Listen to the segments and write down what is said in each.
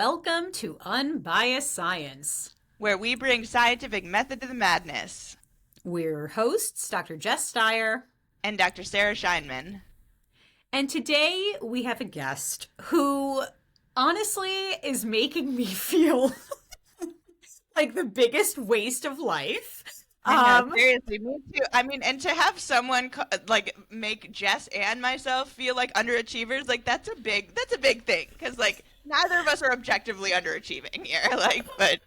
welcome to Unbiased Science. where we bring scientific method to the madness. We're hosts, Dr. Jess Steier, And Dr. Sarah Scheinman. and today we have a guest who honestly is making me feel like the biggest waste of life. I know, seriously, me too. I mean, and to have someone make Jess and myself feel like underachievers, like that's a big thing because like neither of us are objectively underachieving here. But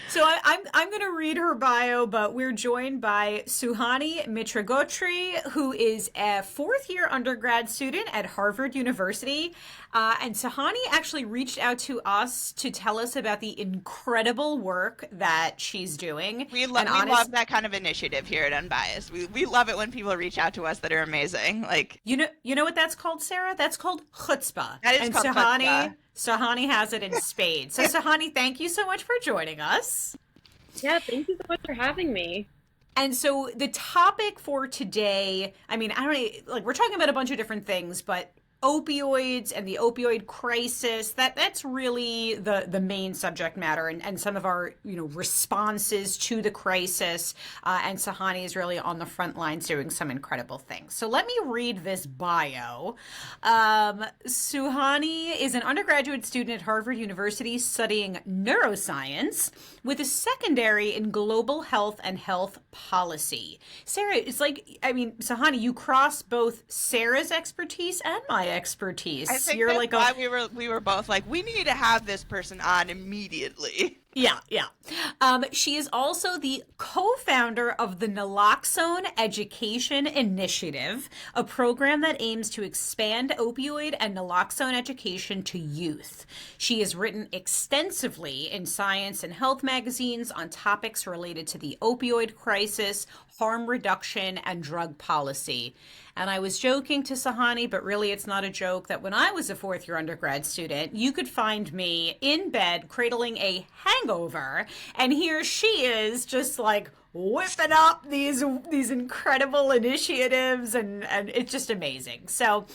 So I'm going to read her bio, but we're joined by Suhanee Mitragotri, who is a fourth-year undergrad student at Harvard University. And Suhanee actually reached out to us to tell us about the incredible work that she's doing. we love that kind of initiative here at Unbiased. We love it when people reach out to us that are amazing. Like You know what that's called, Sarah? That's called chutzpah. that is And called chutzpah. Suhanee has it in spades. So Suhanee, thank you so much for joining us. Yeah, thank you so much for having me. And so the topic for today, I mean, I don't like we're talking about a bunch of different things, but opioids and the opioid crisis, that's really the main subject matter and some of our, responses to the crisis. And Suhanee is really on the front lines doing some incredible things. So let me read this bio. Suhanee is an undergraduate student at Harvard University studying neuroscience with a secondary in global health and health policy. Sarah, it's like, I mean, Suhanee, you cross both Sarah's expertise and my expertise. I think You're that's like why we were both like, we need to have this person on immediately. Yeah. She is also the co-founder of the Naloxone Education Initiative, a program that aims to expand opioid and naloxone education to youth. She has written extensively in science and health magazines on topics related to the opioid crisis, harm reduction, and drug policy. And I was joking to Suhanee, but really it's not a joke, that when I was a fourth-year undergrad student, you could find me in bed cradling a hangover, and here she is just like whipping up these incredible initiatives, and it's just amazing. So,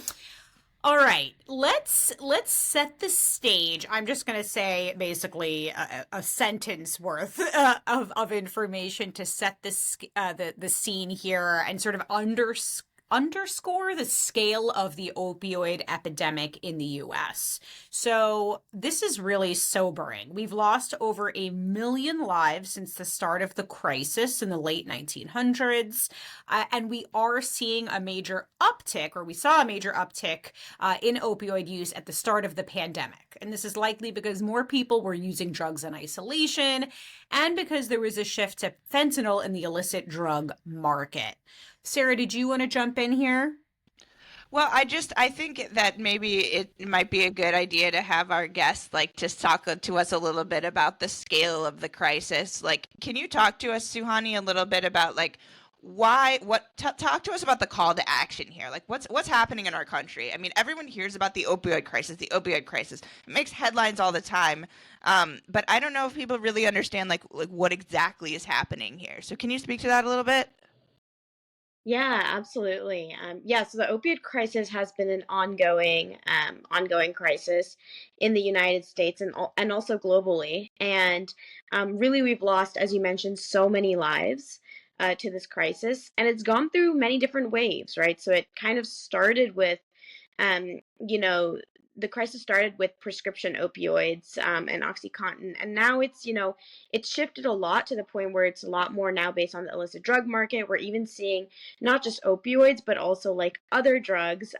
all right, let's set the stage. I'm just going to say basically a sentence worth of information to set the scene here and sort of underscore the scale of the opioid epidemic in the US. So this is really sobering. We've lost over 1 million lives since the start of the crisis in the late 1900s, and we are seeing a major uptick, or we saw a major uptick in opioid use at the start of the pandemic. And this is likely because more people were using drugs in isolation and because there was a shift to fentanyl in the illicit drug market. Sarah, did you want to jump in here? Well, I think that maybe it might be a good idea to have our guests like just talk to us a little bit about the scale of the crisis. Like, can you talk to us, Suhanee, a little bit about like talk to us about the call to action here. Like what's happening in our country? I mean, everyone hears about the opioid crisis, the opioid crisis. It makes headlines all the time. But I don't know if people really understand like what exactly is happening here. So can you speak to that a little bit? Yeah, absolutely. So the opioid crisis has been an ongoing crisis in the United States and also globally. And really, we've lost, as you mentioned, so many lives to this crisis, and it's gone through many different waves, right? So it kind of started with, um, you know, the crisis started with prescription opioids and OxyContin, and now it's shifted a lot to the point where it's a lot more now based on the illicit drug market. We're even seeing not just opioids, but also like other drugs,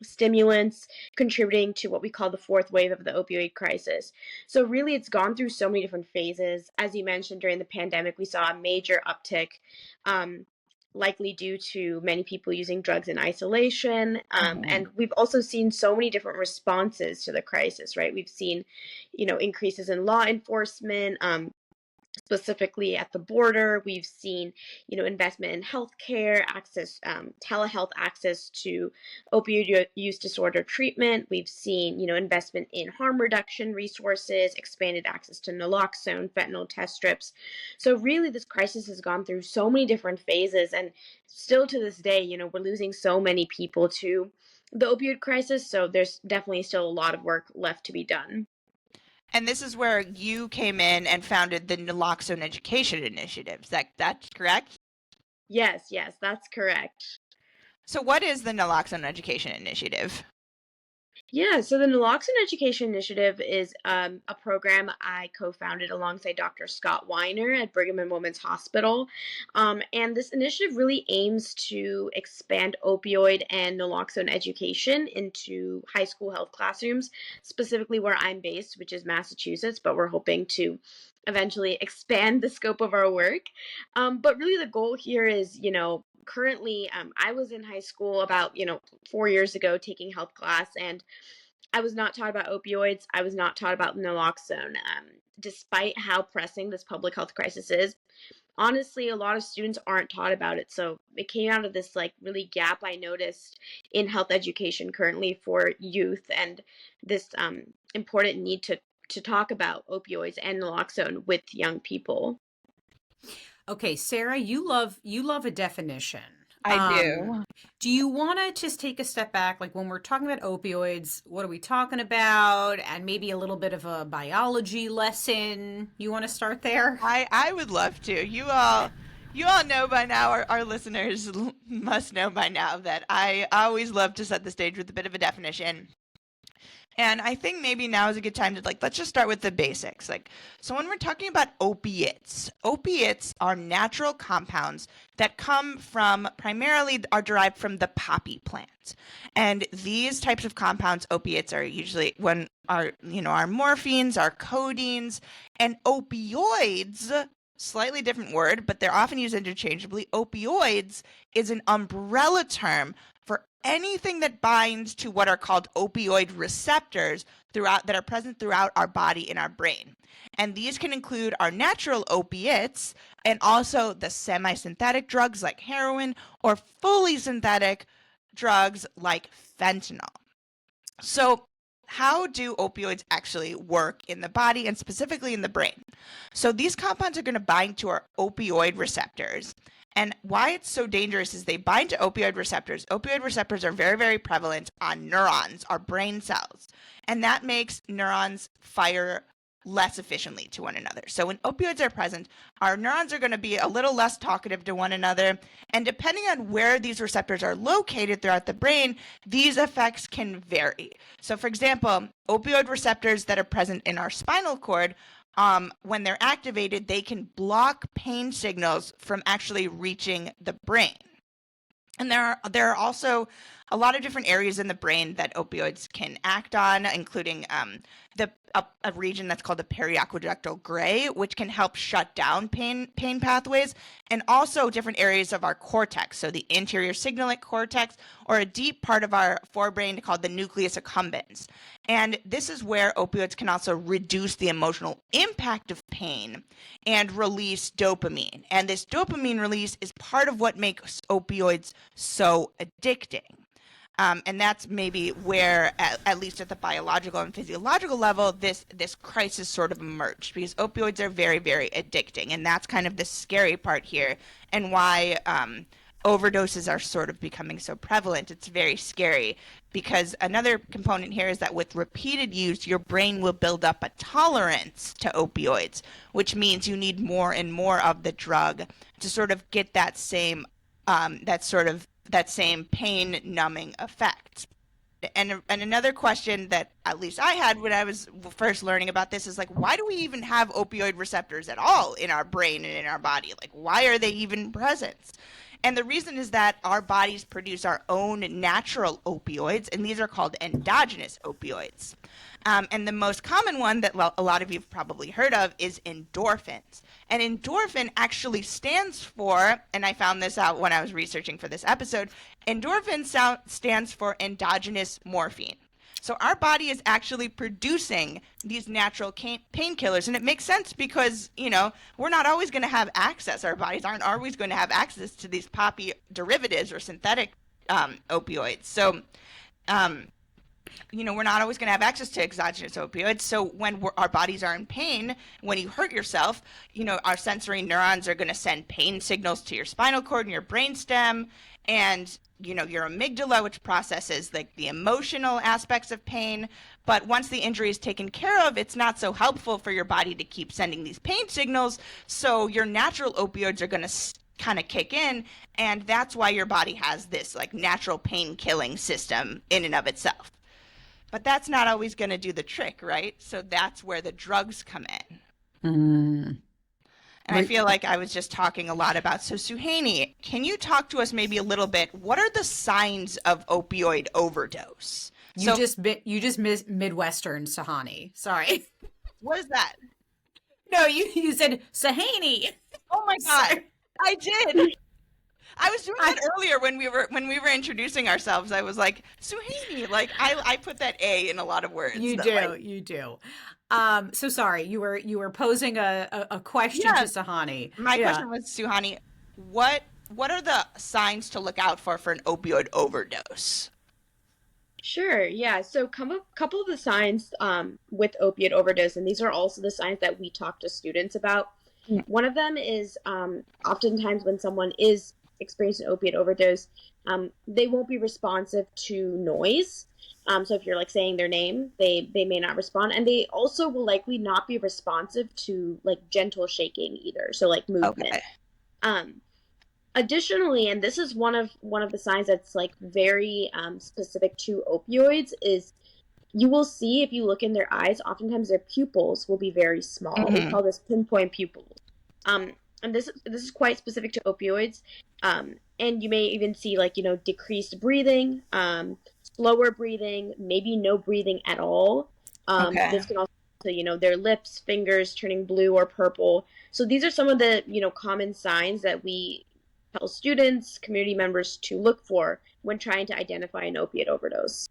stimulants contributing to what we call the fourth wave of the opioid crisis. So really, it's gone through so many different phases. As you mentioned, during the pandemic, we saw a major uptick. Um, Likely due to many people using drugs in isolation. And we've also seen so many different responses to the crisis, right? We've seen, increases in law enforcement, specifically at the border. We've seen, investment in healthcare, access, telehealth access to opioid use disorder treatment. We've seen, investment in harm reduction resources, expanded access to naloxone, fentanyl test strips. So really, this crisis has gone through so many different phases, and still to this day, we're losing so many people to the opioid crisis. So there's definitely still a lot of work left to be done. And this is where you came in and founded the Naloxone Education Initiative. That's correct? Yes, that's correct. So what is the Naloxone Education Initiative? Yeah, so the Naloxone Education Initiative is a program I co-founded alongside Dr. Scott Weiner at Brigham and Women's Hospital. And this initiative really aims to expand opioid and naloxone education into high school health classrooms, specifically where I'm based, which is Massachusetts, but we're hoping to eventually expand the scope of our work. But really the goal here is, currently I was in high school about 4 years ago taking health class, and I was not taught about opioids. I was not taught about naloxone. Despite how pressing this public health crisis is, honestly, a lot of students aren't taught about it. So it came out of this like really gap I noticed in health education currently for youth, and this important need to talk about opioids and naloxone with young people. Okay, Sarah, you love a definition. I Um, do. do you want to just take a step back? Like when we're talking about opioids, what are we talking about? And maybe a little bit of a biology lesson. You want to start there? I would love to. You all know by now, our listeners must know by now that I always love to set the stage with a bit of a definition. And I think maybe now is a good time to let's just start with the basics. So when we're talking about opiates are natural compounds that come from primarily are derived from the poppy plant. And these types of compounds, opiates, are usually our morphines, our codeines, and opioids, slightly different word, but they're often used interchangeably. Opioids is an umbrella term for anything that binds to what are called opioid receptors that are present throughout our body in our brain. And these can include our natural opiates and also the semi-synthetic drugs like heroin or fully synthetic drugs like fentanyl. So how do opioids actually work in the body and specifically in the brain? So these compounds are going to bind to our opioid receptors. And why it's so dangerous is they bind to opioid receptors. Opioid receptors are very, very prevalent on neurons, our brain cells. And that makes neurons fire less efficiently to one another. So when opioids are present, our neurons are going to be a little less talkative to one another. And depending on where these receptors are located throughout the brain, these effects can vary. So for example, opioid receptors that are present in our spinal cord, when they're activated, they can block pain signals from actually reaching the brain. And there are also a lot of different areas in the brain that opioids can act on, including a region that's called the periaqueductal gray, which can help shut down pain pathways, and also different areas of our cortex, so the anterior cingulate cortex, or a deep part of our forebrain called the nucleus accumbens. And this is where opioids can also reduce the emotional impact of pain and release dopamine. And this dopamine release is part of what makes opioids so addicting. And that's maybe where, at least at the biological and physiological level, this crisis sort of emerged, because opioids are very, very addicting. And that's kind of the scary part here, and why overdoses are sort of becoming so prevalent. It's very scary, because another component here is that with repeated use, your brain will build up a tolerance to opioids, which means you need more and more of the drug to sort of get that same pain numbing effect. And another question that at least I had when I was first learning about this is why do we even have opioid receptors at all in our brain and in our body? Why are they even present? And the reason is that our bodies produce our own natural opioids, and these are called endogenous opioids. And the most common one that a lot of you have probably heard of is endorphins. And endorphin actually stands for, and I found this out when I was researching for this episode, endorphin stands for endogenous morphine. So our body is actually producing these natural painkillers, and it makes sense because, we're not always going to have access. Our bodies aren't always going to have access to these poppy derivatives or synthetic opioids. So, we're not always going to have access to exogenous opioids. So when our bodies are in pain, when you hurt yourself, our sensory neurons are going to send pain signals to your spinal cord and your brainstem. And your amygdala, which processes like the emotional aspects of pain. But once the injury is taken care of, it's not so helpful for your body to keep sending these pain signals. So your natural opioids are going to kind of kick in. And that's why your body has this like natural pain killing system in and of itself. But that's not always going to do the trick, right? So that's where the drugs come in. Mm. And I feel like I was just talking a lot about. So Suhanee, can you talk to us maybe a little bit? What are the signs of opioid overdose? You just Midwestern Suhanee. Sorry. What is that? No, you said Suhanee. Oh my God, I did. I was doing that earlier when we were introducing ourselves. I was like, Suhanee, like I put that A in a lot of words. You do. So sorry, you were posing a question to Suhanee. My question was, Suhanee, what are the signs to look out for an opioid overdose? Sure, yeah. So a couple of the signs with opioid overdose, and these are also the signs that we talk to students about. One of them is oftentimes when someone is experiencing an opioid overdose, they won't be responsive to noise. So if you're like saying their name, they may not respond, and they also will likely not be responsive to like gentle shaking either. So like movement. Okay. Additionally, and this is one of the signs that's like very specific to opioids, is you will see if you look in their eyes, oftentimes their pupils will be very small. Mm-hmm. We call this pinpoint pupils. And this is quite specific to opioids. And you may even see like, decreased breathing, slower breathing, maybe no breathing at all. This can also, their lips, fingers turning blue or purple. So these are some of the, common signs that we tell students, community members to look for when trying to identify an opiate overdose.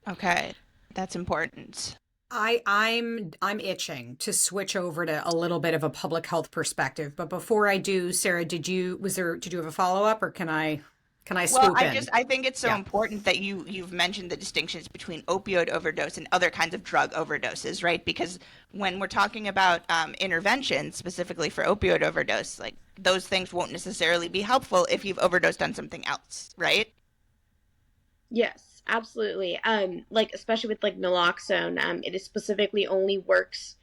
Okay, that's important. I'm itching to switch over to a little bit of a public health perspective, but before I do, Sarah, did you have a follow-up, or can I swoop in? I think it's so important that you've mentioned the distinctions between opioid overdose and other kinds of drug overdoses, right? Because when we're talking about intervention specifically for opioid overdose, like those things won't necessarily be helpful if you've overdosed on something else, right? Yes, absolutely. Like especially with like naloxone, it is specifically only works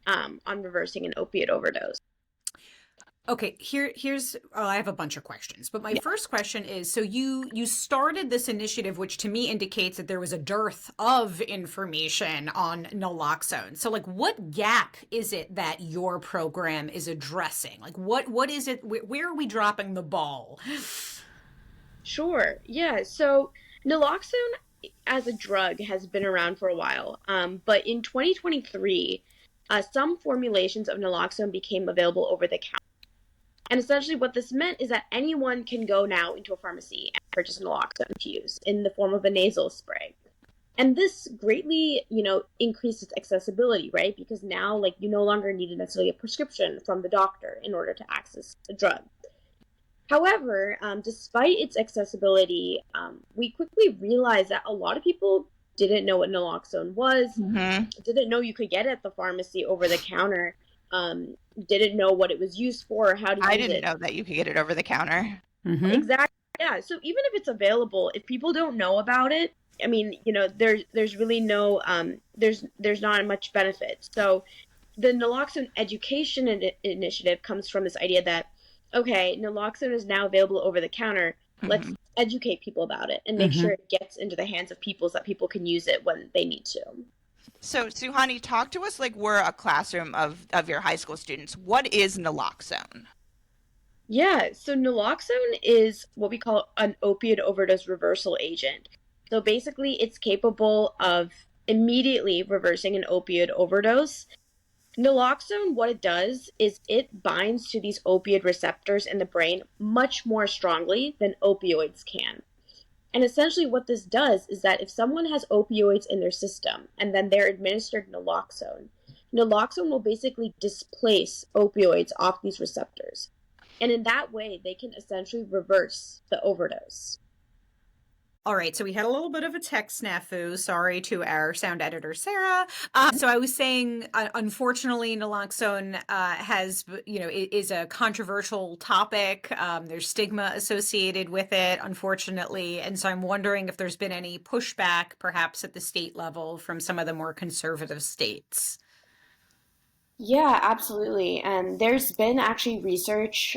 on reversing an opiate overdose. Okay, here's I have a bunch of questions, but my first question is, so you started this initiative, which to me indicates that there was a dearth of information on naloxone. So like, what gap is it that your program is addressing? Like, what is it? Where are we dropping the ball? Sure. Yeah. So naloxone as a drug has been around for a while, but in 2023, some formulations of naloxone became available over the counter. And essentially what this meant is that anyone can go now into a pharmacy and purchase naloxone to use in the form of a nasal spray. And this greatly, increases accessibility, right? Because now, like, you no longer need necessarily a prescription from the doctor in order to access the drug. However, despite its accessibility, we quickly realized that a lot of people didn't know what naloxone was, didn't know you could get it at the pharmacy over the counter, didn't know what it was used for or how to use it. I didn't know that you could get it over the counter. Exactly. Yeah. So even if it's available, if people don't know about it, I mean, there's really no, there's not much benefit. So the Naloxone Education Initiative comes from this idea that, okay, naloxone is now available over the counter. Let's educate people about it and make sure it gets into the hands of people so that people can use it when they need to. So, Suhanee, talk to us like we're a classroom of your high school students. What is naloxone? Yeah, so naloxone is what we call an opioid overdose reversal agent. So basically, it's capable of immediately reversing an opioid overdose. Naloxone, what it does is it binds to these opioid receptors in the brain much more strongly than opioids can. And essentially what this does is that if someone has opioids in their system and then they're administered naloxone will basically displace opioids off these receptors. And in that way, they can essentially reverse the overdose. All right, so we had a little bit of a tech snafu. Sorry to our sound editor, Sarah. So I was saying, unfortunately, naloxone has, is a controversial topic. There's stigma associated with it, unfortunately. And so I'm wondering if there's been any pushback, perhaps at the state level, from some of the more conservative states. Yeah, absolutely. And there's been actually research.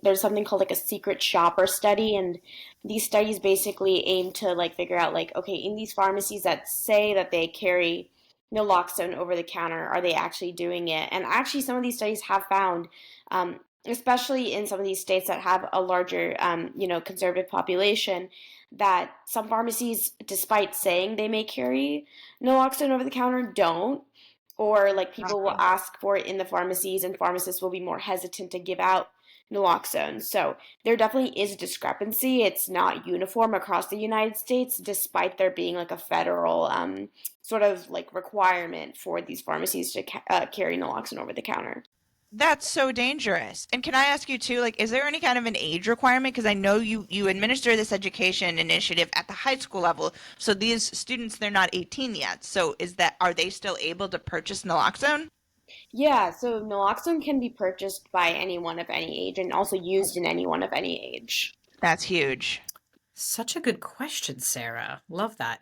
There's something called like a secret shopper study, and these studies basically aim to like figure out like, okay, in these pharmacies that say that they carry naloxone over the counter, are they actually doing it? And actually, some of these studies have found, especially in some of these states that have a larger, conservative population, that some pharmacies, despite saying they may carry naloxone over the counter, don't, or like people will ask for it in the pharmacies and pharmacists will be more hesitant to give out naloxone. So there definitely is a discrepancy. It's not uniform across the United States, despite there being like a federal sort of like requirement for these pharmacies to carry naloxone over the counter. That's so dangerous. And can I ask you too, like, is there any kind of an age requirement? Because I know you administer this education initiative at the high school level, so these students, they're not 18 yet. So are they still able to purchase naloxone? Yeah, so naloxone can be purchased by anyone of any age and also used in anyone of any age. That's huge. Such a good question, Sarah. Love that.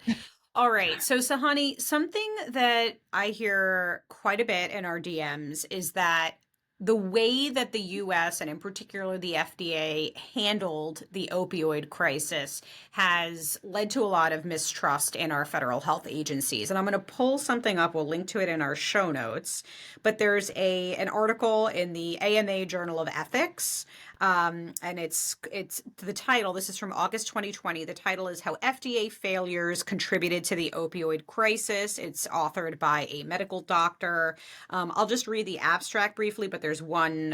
All right. So, Sahani, something that I hear quite a bit in our DMs is that the way that the US and in particular the FDA handled the opioid crisis has led to a lot of mistrust in our federal health agencies. And I'm going to pull something up. We'll link to it in our show notes. But there's an article in the AMA Journal of Ethics, and it's the title. This is from August 2020. The title is "How FDA Failures Contributed to the Opioid Crisis." It's authored by a medical doctor. I'll just read the abstract briefly, but there's one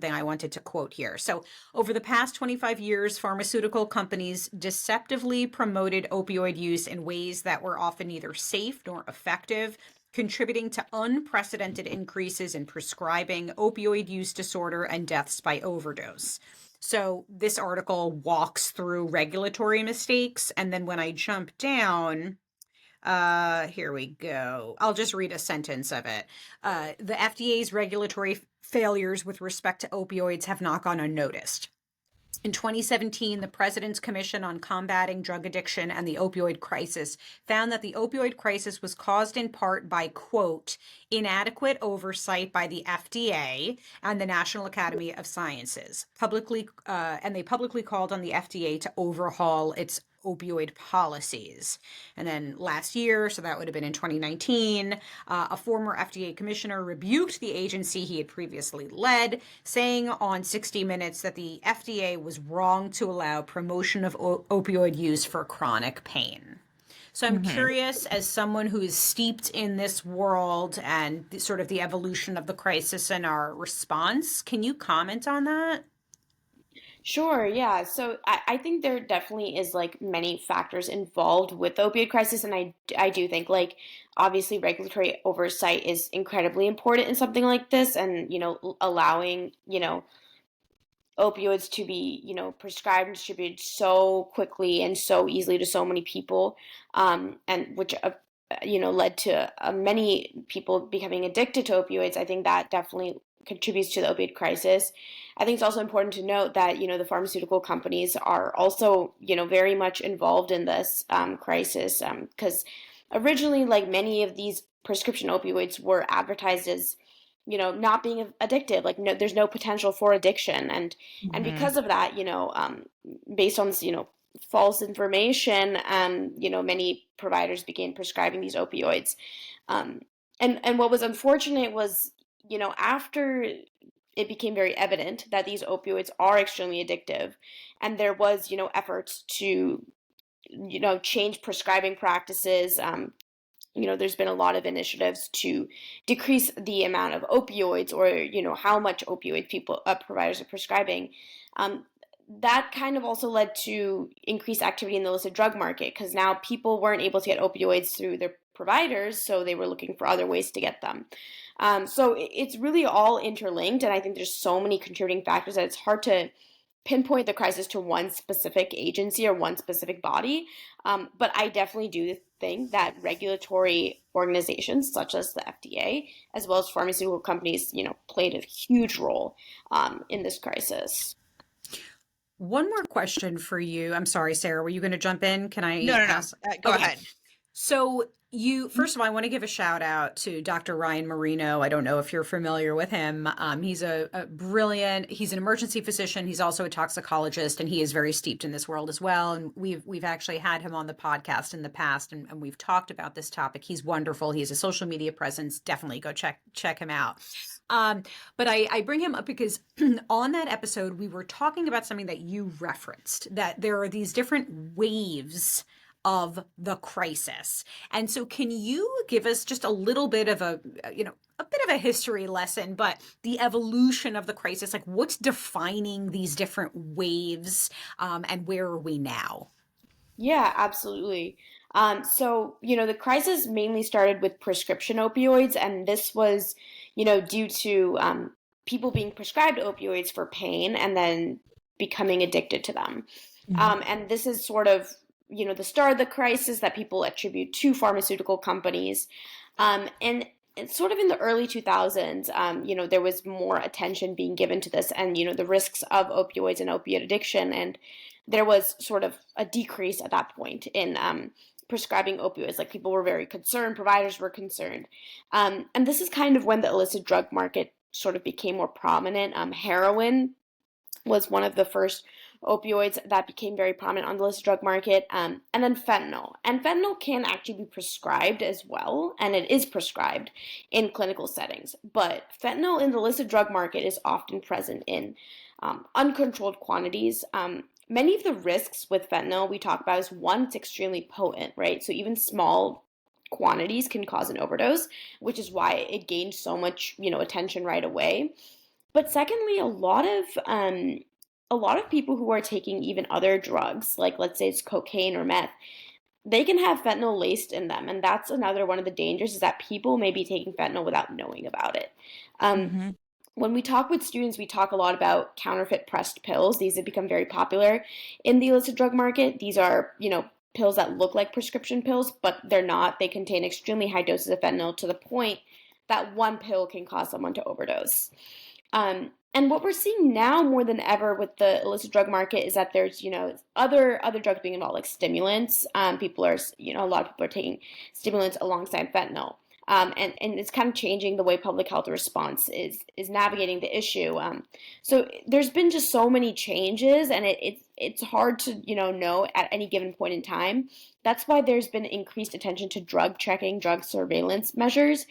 thing I wanted to quote here. So, over the past 25 years, pharmaceutical companies deceptively promoted opioid use in ways that were often neither safe nor effective, contributing to unprecedented increases in prescribing, opioid use disorder, and deaths by overdose. So this article walks through regulatory mistakes. And then when I jump down, here we go. I'll just read a sentence of it. The FDA's regulatory failures with respect to opioids have not gone unnoticed. In 2017, the President's Commission on Combating Drug Addiction and the Opioid Crisis found that the opioid crisis was caused in part by, quote, inadequate oversight by the FDA and the National Academy of Sciences. And they publicly called on the FDA to overhaul its opioid policies. And then last year, so that would have been in 2019, a former FDA commissioner rebuked the agency he had previously led, saying on 60 Minutes that the FDA was wrong to allow promotion of opioid use for chronic pain. So I'm curious, as someone who is steeped in this world and sort of the evolution of the crisis and our response, can you comment on that? Sure, yeah. So I think there definitely is like many factors involved with the opioid crisis, and I do think like obviously regulatory oversight is incredibly important in something like this, and allowing opioids to be prescribed and distributed so quickly and so easily to so many people, and which led to many people becoming addicted to opioids. I think that definitely contributes to the opioid crisis. I think it's also important to note that the pharmaceutical companies are also very much involved in this crisis, because originally, like many of these prescription opioids were advertised as not being addictive, like no, there's no potential for addiction, and Hmm. because of that, based on this false information, many providers began prescribing these opioids, um, and what was unfortunate was after it became very evident that these opioids are extremely addictive, and there was efforts to change prescribing practices. There's been a lot of initiatives to decrease the amount of opioids, or how much opioid providers are prescribing. Um, that kind of also led to increased activity in the illicit drug market, because now people weren't able to get opioids through their providers, so they were looking for other ways to get them. So it's really all interlinked, and I think there's so many contributing factors that it's hard to pinpoint the crisis to one specific agency or one specific body. But I definitely do think that regulatory organizations such as the FDA, as well as pharmaceutical companies, played a huge role in this crisis. One more question for you. I'm sorry, Sarah, were you going to jump in? Can I No. ask? Go Okay. ahead. So first of all, I want to give a shout out to Dr. Ryan Marino. I don't know if you're familiar with him. He's a brilliant, he's an emergency physician. He's also a toxicologist, and he is very steeped in this world as well. And we've actually had him on the podcast in the past, and we've talked about this topic. He's wonderful. He has a social media presence. Definitely go check him out. But I bring him up because on that episode, we were talking about something that you referenced, that there are these different waves of the crisis. And so can you give us just a little bit of a bit of a history lesson, but the evolution of the crisis, like what's defining these different waves, and where are we now? Yeah, absolutely. The crisis mainly started with prescription opioids, and this was, due to people being prescribed opioids for pain and then becoming addicted to them. And this is sort of, the start of the crisis that people attribute to pharmaceutical companies. And it's sort of in the early 2000s, there was more attention being given to this and, the risks of opioids and opiate addiction. And there was sort of a decrease at that point in prescribing opioids. Like people were very concerned, providers were concerned. And this is kind of when the illicit drug market sort of became more prominent. Heroin was one of the first opioids that became very prominent on the illicit drug market, and then fentanyl. And fentanyl can actually be prescribed as well, and it is prescribed in clinical settings. But fentanyl in the illicit drug market is often present in uncontrolled quantities. Many of the risks with fentanyl we talk about is one, it's extremely potent, right? So even small quantities can cause an overdose, which is why it gained so much, attention right away. But secondly, a lot of people who are taking even other drugs, like let's say it's cocaine or meth, they can have fentanyl laced in them, and that's another one of the dangers is that people may be taking fentanyl without knowing about it. Um, Mm-hmm. when we talk with students, we talk a lot about counterfeit pressed pills. These have become very popular in the illicit drug market. These are, pills that look like prescription pills, but they're not. They contain extremely high doses of fentanyl to the point that one pill can cause someone to overdose. And what we're seeing now more than ever with the illicit drug market is that there's, other drugs being involved, like stimulants. People are, a lot of people are taking stimulants alongside fentanyl. And it's kind of changing the way public health response is navigating the issue. So there's been just so many changes, and it's hard to know at any given point in time. That's why there's been increased attention to drug checking, drug surveillance measures,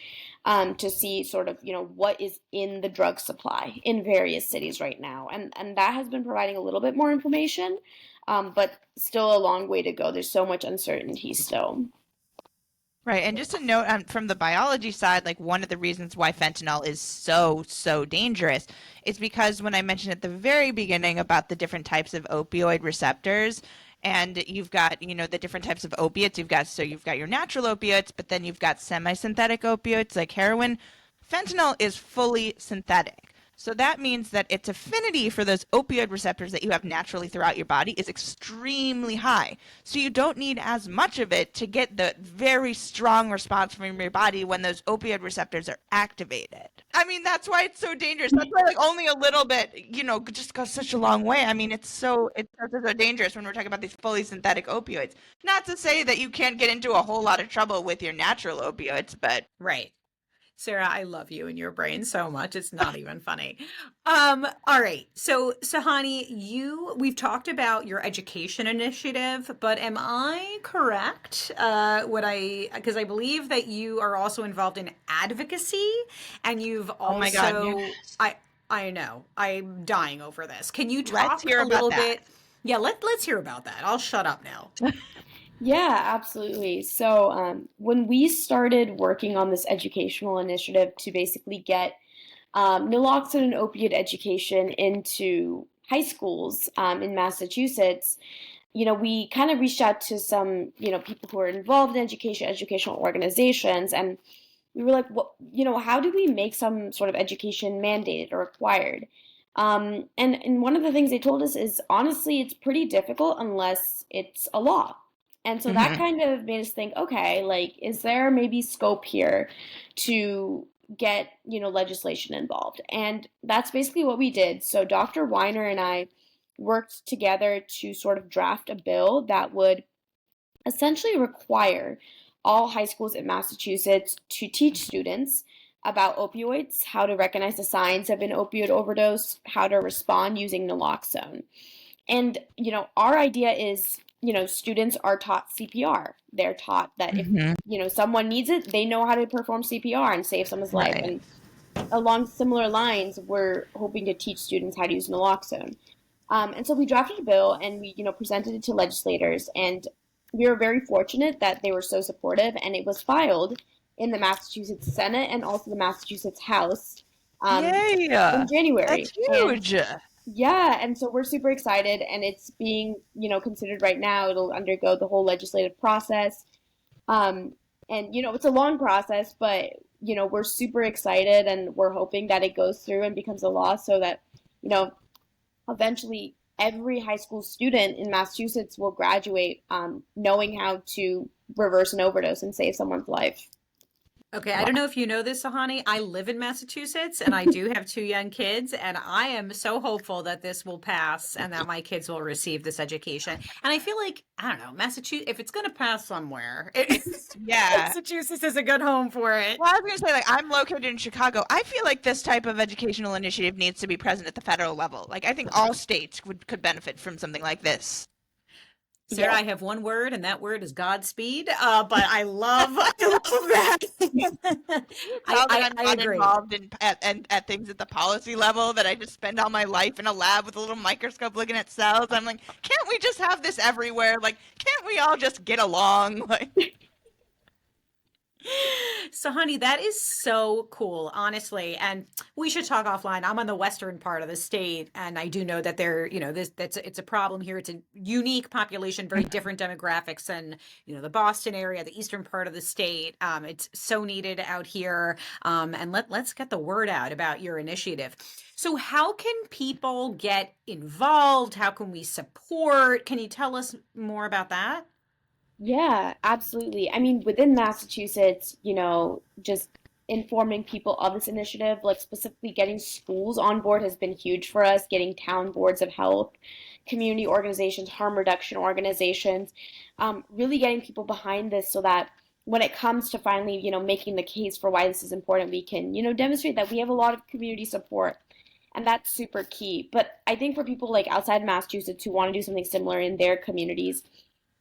to see sort of what is in the drug supply in various cities right now, and that has been providing a little bit more information, but still a long way to go. There's so much uncertainty still. Right. And just a note from the biology side, like one of the reasons why fentanyl is so dangerous is because when I mentioned at the very beginning about the different types of opioid receptors, and you've got, the different types of opiates, you've got your natural opiates, but then you've got semi-synthetic opiates like heroin. Fentanyl is fully synthetic. So that means that its affinity for those opioid receptors that you have naturally throughout your body is extremely high. So you don't need as much of it to get the very strong response from your body when those opioid receptors are activated. I mean, that's why it's so dangerous. That's why like only a little bit, just goes such a long way. I mean, it's so dangerous when we're talking about these fully synthetic opioids. Not to say that you can't get into a whole lot of trouble with your natural opioids, but Right. Sarah, I love you and your brain so much. It's not even funny. All right. So, Suhanee, we've talked about your education initiative, but am I correct? Because I believe that you are also involved in advocacy, and you've also, oh my God, yes. I know, I'm dying over this. Can you Let's talk hear a about little that. bit? Yeah, let's hear about that. I'll shut up now. Yeah, absolutely. So, when we started working on this educational initiative to basically get naloxone and opiate education into high schools in Massachusetts, we kind of reached out to some, people who are involved in education, educational organizations, and we were like, how do we make some sort of education mandated or required? And one of the things they told us is honestly, it's pretty difficult unless it's a law. And so that Hmm. kind of made us think, okay, like, is there maybe scope here to get, legislation involved? And that's basically what we did. So Dr. Weiner and I worked together to sort of draft a bill that would essentially require all high schools in Massachusetts to teach students about opioids, how to recognize the signs of an opioid overdose, how to respond using naloxone. And, our idea is, students are taught CPR. They're taught that if, Hmm. someone needs it, they know how to perform CPR and save someone's life. Right. And along similar lines, we're hoping to teach students how to use naloxone. And so we drafted a bill and we, presented it to legislators. And we were very fortunate that they were so supportive. And it was filed in the Massachusetts Senate and also the Massachusetts House Yay! in January. That's And huge. yeah, and so we're super excited, and it's being, considered right now. It'll undergo the whole legislative process. Um, and, it's a long process, but, we're super excited and we're hoping that it goes through and becomes a law so that, you know, eventually every high school student in Massachusetts will graduate knowing how to reverse an overdose and save someone's life. Okay, I Wow. don't know if you know this, Suhanee. I live in Massachusetts and I do have two young kids, and I am so hopeful that this will pass and that my kids will receive this education. And I feel like, I don't know, Massachusetts, if it's going to pass somewhere, Yeah. Massachusetts is a good home for it. Well, I was going to say, like, I'm located in Chicago. I feel like this type of educational initiative needs to be present at the federal level. Like, I think all states could benefit from something like this. Sarah, Yes. I have one word, and that word is Godspeed. But I love that. You tell that I'm I not agree. involved at things at the policy level, that I just spend all my life in a lab with a little microscope looking at cells. I'm like, can't we just have this everywhere? Like, can't we all just get along? Like, So, honey, that is so cool, honestly. And we should talk offline. I'm on the western part of the state, and I do know that there, it's a problem here. It's a unique population, very different demographics than, the Boston area, the eastern part of the state. It's so needed out here. And let's get the word out about your initiative. So, how can people get involved? How can we support? Can you tell us more about that? Yeah, absolutely. I mean, within Massachusetts, just informing people of this initiative, like specifically getting schools on board has been huge for us, getting town boards of health, community organizations, harm reduction organizations, really getting people behind this so that when it comes to finally, making the case for why this is important, we can, demonstrate that we have a lot of community support. And that's super key. But I think for people like outside Massachusetts who want to do something similar in their communities,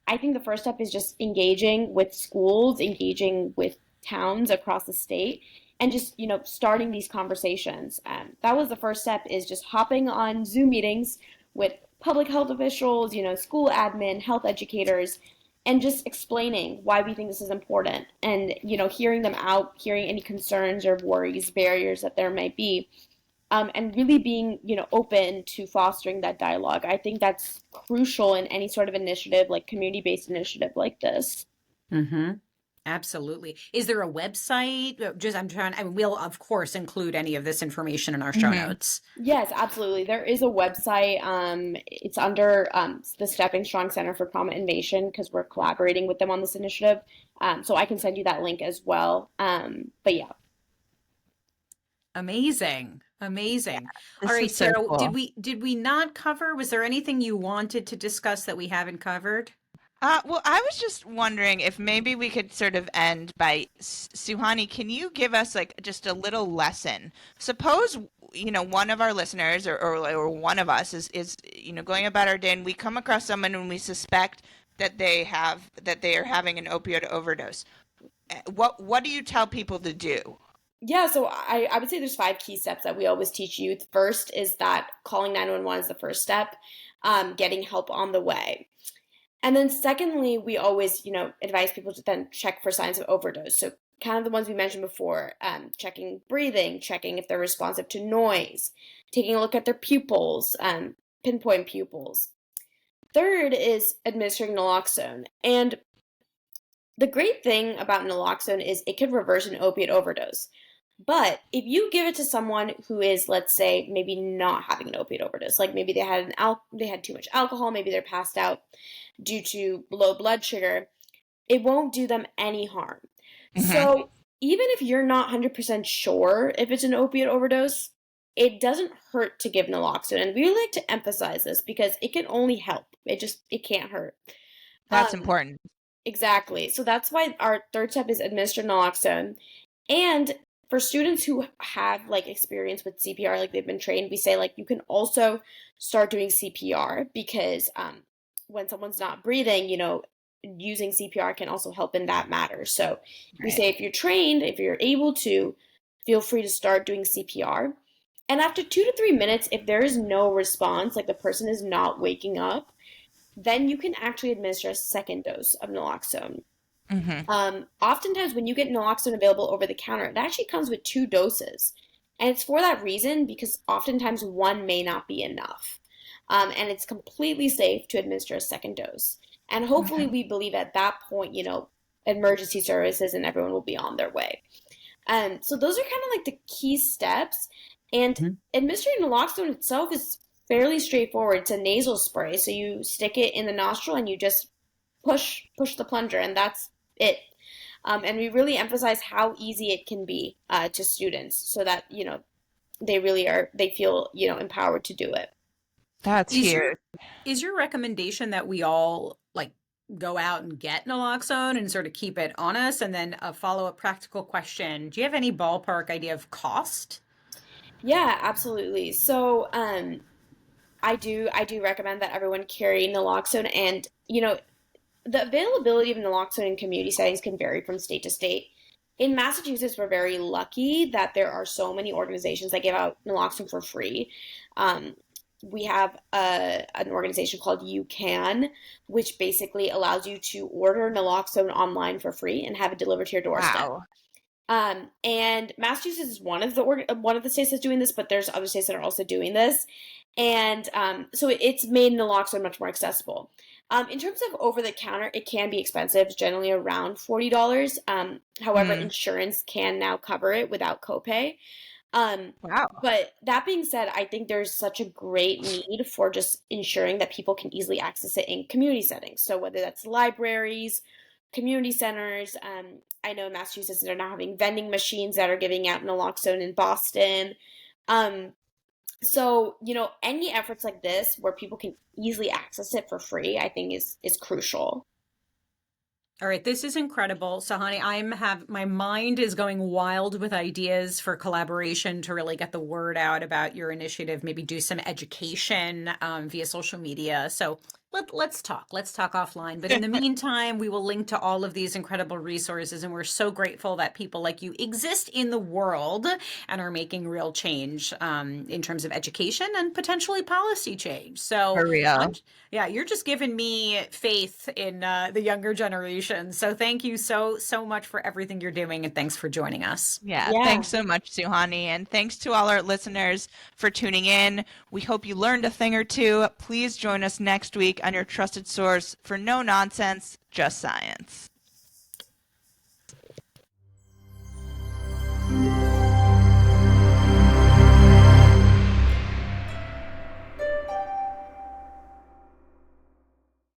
I think the first step is just engaging with schools, engaging with towns across the state, and just starting these conversations. That was the first step, is just hopping on Zoom meetings with public health officials, school admin, health educators, and just explaining why we think this is important, and hearing them out, hearing any concerns or worries, barriers that there might be, and really being, open to fostering that dialogue. I think that's crucial in any sort of initiative, like community-based initiative like this. Mm-hmm. Absolutely. Is there a website? Just I'm trying, I mean, we'll of course include any of this information in our show mhm. notes. Yes, absolutely. There is a website. It's under the Stepping Strong Center for Trauma Innovation because we're collaborating with them on this initiative. So I can send you that link as well. But yeah. Amazing. Yeah, Amazing. All this right, is so Sarah, cool. did we not cover, was there anything you wanted to discuss that we haven't covered? Well, I was just wondering if maybe we could sort of end by, Suhani, can you give us like just a little lesson? Suppose, one of our listeners or one of us is, going about our day and we come across someone and we suspect that they are having an opioid overdose. What do you tell people to do? Yeah, so I would say there's 5 key steps that we always teach youth. First is that calling 911 is the first step, getting help on the way. And then secondly, we always, advise people to then check for signs of overdose. So kind of the ones we mentioned before, checking breathing, checking if they're responsive to noise, taking a look at their pupils, pinpoint pupils. Third is administering naloxone. And the great thing about naloxone is it can reverse an opiate overdose. But if you give it to someone who is, let's say, maybe not having an opiate overdose, like maybe they had too much alcohol, maybe they're passed out due to low blood sugar, it won't do them any harm. Mm-hmm. So even if you're not 100% sure if it's an opiate overdose, it doesn't hurt to give naloxone. And we like to emphasize this because it can only help. It can't hurt. That's Um, important. exactly. So that's why our third step is administer naloxone. And for students who have like experience with CPR, like they've been trained, we say like you can also start doing CPR because when someone's not breathing, using CPR can also help in that matter. So we Right. say if you're trained, if you're able to, feel free to start doing CPR. And after 2 to 3 minutes, if there is no response, like the person is not waking up, then you can actually administer a second dose of naloxone. Mm-hmm. Oftentimes, when you get naloxone available over the counter, it actually comes with 2 doses. And it's for that reason because oftentimes one may not be enough. And it's completely safe to administer a second dose. And hopefully, Mm-hmm. we believe at that point, emergency services and everyone will be on their way. So those are kind of like the key steps. And Mhm. administering naloxone itself is fairly straightforward. It's a nasal spray, so you stick it in the nostril and you just push the plunger, and that's it. And we really emphasize how easy it can be to students, so that they feel empowered to do it. That's Is your huge. is your recommendation that we all like go out and get naloxone and sort of keep it on us? And then a follow-up practical question. Do you have any ballpark idea of cost? Yeah, absolutely. So I do recommend that everyone carry naloxone, and the availability of naloxone in community settings can vary from state to state. In Massachusetts, we're very lucky that there are so many organizations that give out naloxone for free. Um, we have an organization called You Can, which basically allows you to order naloxone online for free and have it delivered to your doorstep. Wow. And Massachusetts is one of the states that's doing this, but there's other states that are also doing this, and so it's made naloxone much more accessible. In terms of over the counter, it can be expensive. It's generally around $40. However, Mm. insurance can now cover it without copay. Um, Wow. but that being said, I think there's such a great need for just ensuring that people can easily access it in community settings. So whether that's libraries, community centers, I know in Massachusetts they're now having vending machines that are giving out naloxone in Boston. Um, so, any efforts like this where people can easily access it for free, I think is crucial. All right, this is incredible. Sahani, my mind is going wild with ideas for collaboration to really get the word out about your initiative, maybe do some education via social media. So let's talk. Let's talk offline. But in the meantime, we will link to all of these incredible resources. And we're so grateful that people like you exist in the world and are making real change in terms of education and potentially policy change. So For real. yeah, you're just giving me faith in the younger generation. So thank you so much for everything you're doing, and thanks for joining us. Yeah, Yeah. thanks so much, Suhani. And thanks to all our listeners for tuning in. We hope you learned a thing or two. Please join us next week on your trusted source for no nonsense, just science.